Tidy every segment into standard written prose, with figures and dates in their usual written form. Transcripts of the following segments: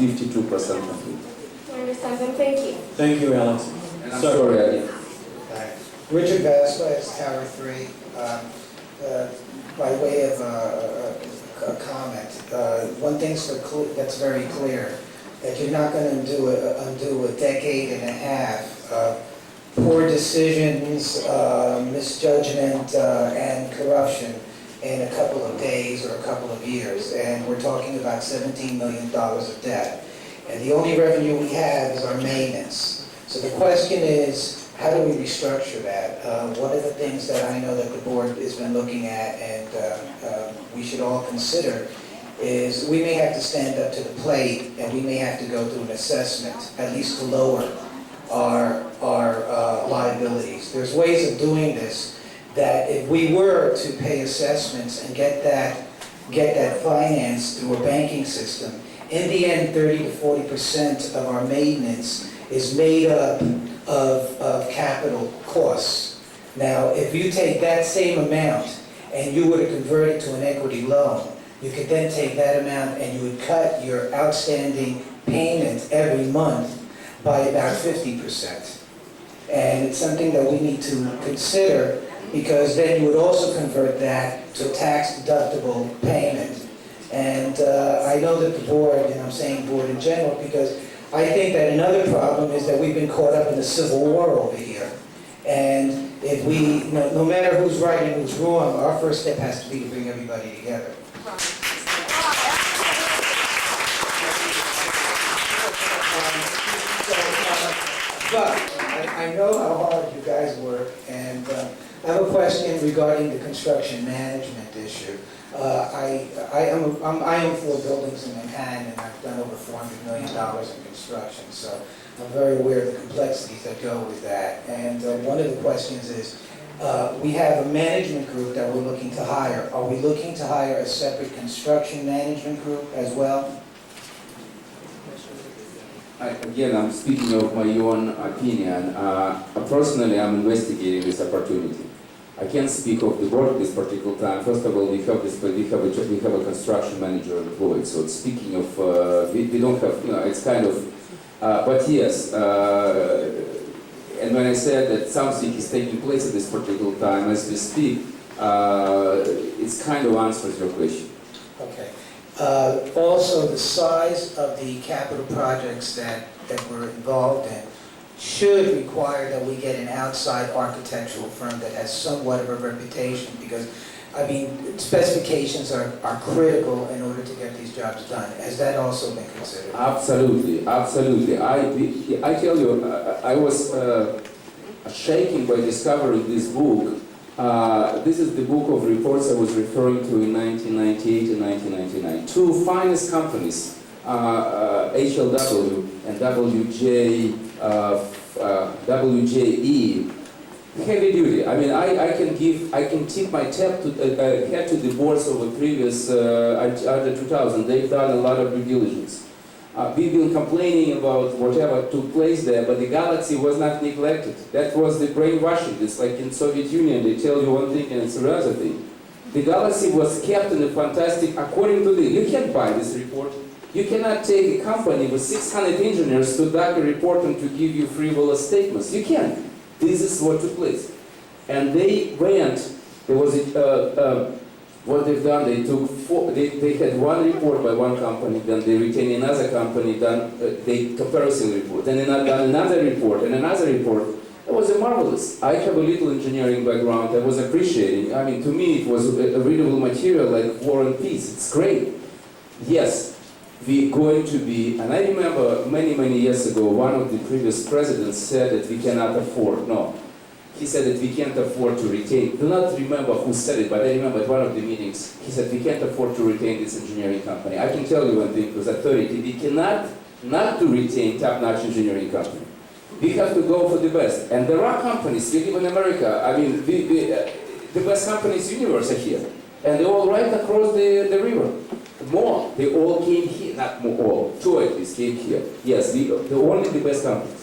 52% complete. I understand, and thank you. Thank you, Alex. And I'm sorry again. Richard Vasquez, Tower 3. By way of a comment, one thing's that's very clear, that you're not going to undo a decade and a half of poor decisions, misjudgment, and corruption in a couple of days or a couple of years. And we're talking about $17 million of debt. And the only revenue we have is our maintenance. So the question is, how do we restructure that? One of the things that I know that the board has been looking at and we should all consider is we may have to stand up to the plate and we may have to go through an assessment, at least to lower our liabilities. There's ways of doing this that if we were to pay assessments and get that financed through a banking system, in the end, 30 to 40% of our maintenance is made up of capital costs. Now, if you take that same amount and you were to convert it to an equity loan, you could then take that amount and you would cut your outstanding payment every month by about 50%. And it's something that we need to consider, because then you would also convert that to a tax-deductible payment. And I know that the board, and I'm saying board in general, because I think that another problem is that we've been caught up in the Civil War over here. And if we, no matter who's right and who's wrong, our first step has to be to bring everybody together. But I know how hard you guys work, and I have a question regarding the construction management issue. I own 4 buildings in Manhattan, and I've done over $400 million in construction, so I'm very aware of the complexities that go with that. And one of the questions is, we have a management group that we're looking to hire. Are we looking to hire a separate construction management group as well? Again, I'm speaking of my own opinion. Personally, I'm investigating this opportunity. I can't speak of the board at this particular time. First of all, we have a construction manager employed. So speaking of, we don't have, it's kind of, but yes. And when I said that something is taking place at this particular time, as we speak, it's kind of answers your question. Okay. Also, the size of the capital projects that we're involved in should require that we get an outside architectural firm that has somewhat of a reputation, because, I mean, specifications are critical in order to get these jobs done. Has that also been considered? Absolutely, absolutely. I tell you, I was shaken by discovering this book. This is the book of reports I was referring to in 1998 and 1999. 2 finest companies, HLW and WJE, heavy duty. I mean, I can tip my hat to the boards of the previous under 2000. They've done a lot of due diligence. We've been complaining about whatever took place there, but the galaxy was not neglected. That was the brainwashing. It's like in Soviet Union, they tell you one thing and it's another thing. The galaxy was kept in a fantastic, according to you can't buy this report. You cannot take a company with 600 engineers to dock a report and to give you frivolous statements. You can't. This is what took place. And they went, there was what they've done, they took they had one report by one company, then they retained another company, then they comparison report, then another report, and another report. It was marvelous. I have a little engineering background. I was appreciating. I mean, to me, it was a readable material like War and Peace. It's great. Yes, we're going to be, and I remember many, many years ago, one of the previous presidents said that we cannot afford, no. He said that we can't afford to retain, do not remember who said it, but I remember at one of the meetings, he said we can't afford to retain this engineering company. I can tell you one thing with authority, we cannot not to retain top-notch engineering company. We have to go for the best. And there are companies, we live in America, I mean, the best companies in the universe are here. And they're all right across the river. More, they all came here, not more, all, 2 at least came here. Yes, they're only the best companies.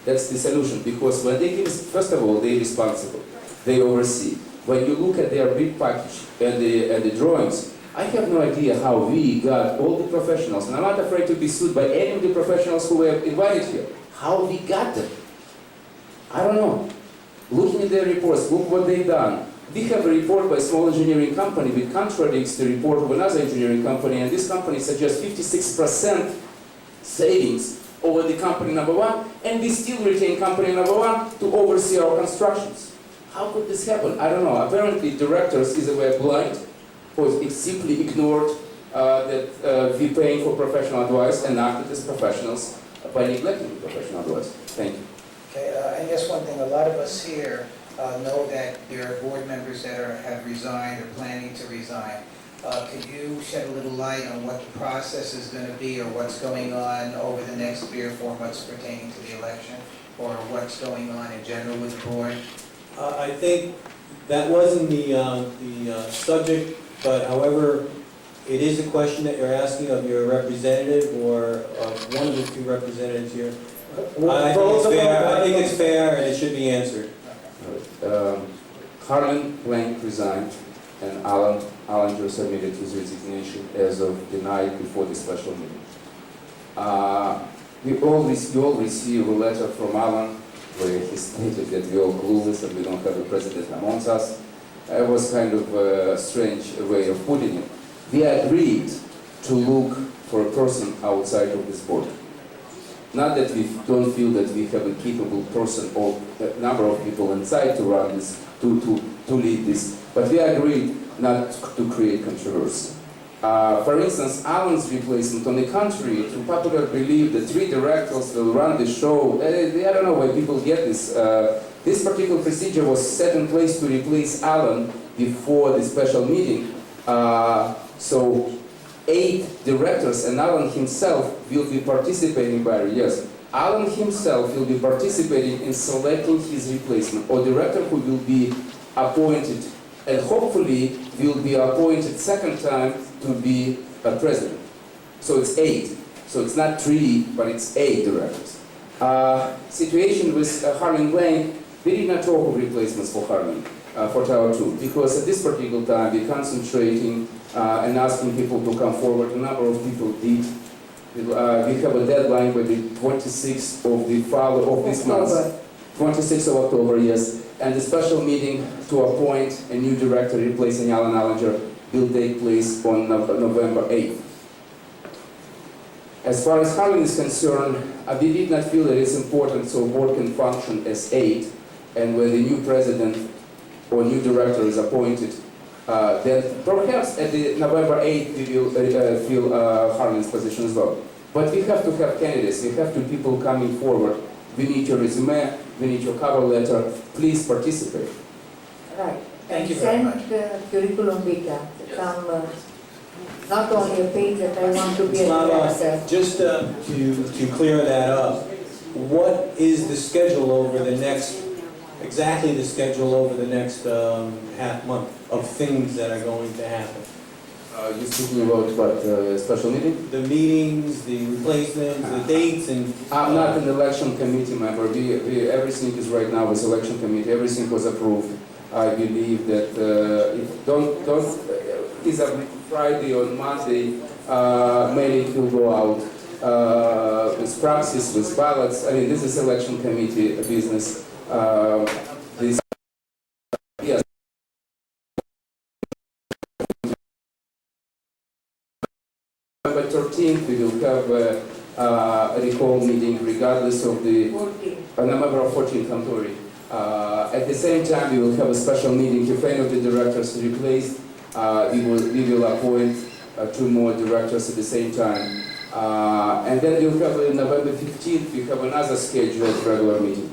That's the solution, because when they give, first of all, they're responsible. They oversee. When you look at their big package and the drawings, I have no idea how we got all the professionals, and I'm not afraid to be sued by any of the professionals who were invited here. How we got them? I don't know. Looking at their reports, look what they've done. We have a report by a small engineering company which contradicts the report of another engineering company, and this company suggests 56% savings over the company number one, and we still retain company number one to oversee our constructions. How could this happen? I don't know. Apparently, directors is aware blind, or it simply ignored that we paying for professional advice and acted as professionals by neglecting professional advice. Thank you. Okay, I guess one thing, a lot of us here know that there are board members that have resigned or planning to resign. Could you shed a little light on what the process is going to be, or what's going on over the next 3 or 4 months pertaining to the election, or what's going on in general with the board? I think that wasn't the subject, but however, it is a question that you're asking of your representative or of one of the 2 representatives here. I think it's fair and it should be answered. Harlan Blank resigned, and Alan just submitted his resignation as of the night before the special meeting. We all received a letter from Alan where he stated that we're all clueless and we don't have a president amongst us. It was kind of a strange way of putting it. We agreed to look for a person outside of this board. Not that we don't feel that we have a capable person or a number of people inside to run this, to lead this, but we agreed not to create controversy. For instance, Alan's replacement, on the contrary, to popular belief, the 3 directors will run the show. I don't know why people get this. This particular procedure was set in place to replace Alan before the special meeting. So 8 directors and Alan himself will be participating by, yes, Alan himself will be participating in selecting his replacement, or director who will be appointed and hopefully will be appointed second time to be a president. So it's 8. So it's not 3, but it's 8 directors. Situation with Harlan Blank, we did not talk of replacements for Harlan, for Tower 2, because at this particular time we're concentrating and asking people to come forward. A number of people did. We have a deadline by the 26th of this month. 26th of October, yes. And the special meeting to appoint a new director replacing Alan Allinger will take place on November 8th. As far as Harlan is concerned, we did not feel that it's important so board can function as 8, and when the new president or new director is appointed, then perhaps at the November 8th we will fill Harlan's position as well. But we have to have candidates, we have 2 people coming forward. We need your resume, we need your cover letter. Please participate. Right. Thank you very much. Send curriculum vitae, some, not only a page that I want to be a director. Just to clear that up, what is the schedule over the next, exactly the schedule over the next half month of things that are going to happen? You're speaking about what, special meeting? The meetings, the replacements, the dates, and... I'm not an election committee member. Everything is right now with election committee. Everything was approved. I believe that either Friday or Monday, mailing will go out with proxies, with ballots. I mean, this is election committee business. This, yes. November 13th, we will have a recall meeting regardless of the... 14. November 14th, I'm sorry. At the same time, we will have a special meeting. If any of the directors is replaced, we will appoint 2 more directors at the same time. And then we'll have November 15th, we have another scheduled regular meeting.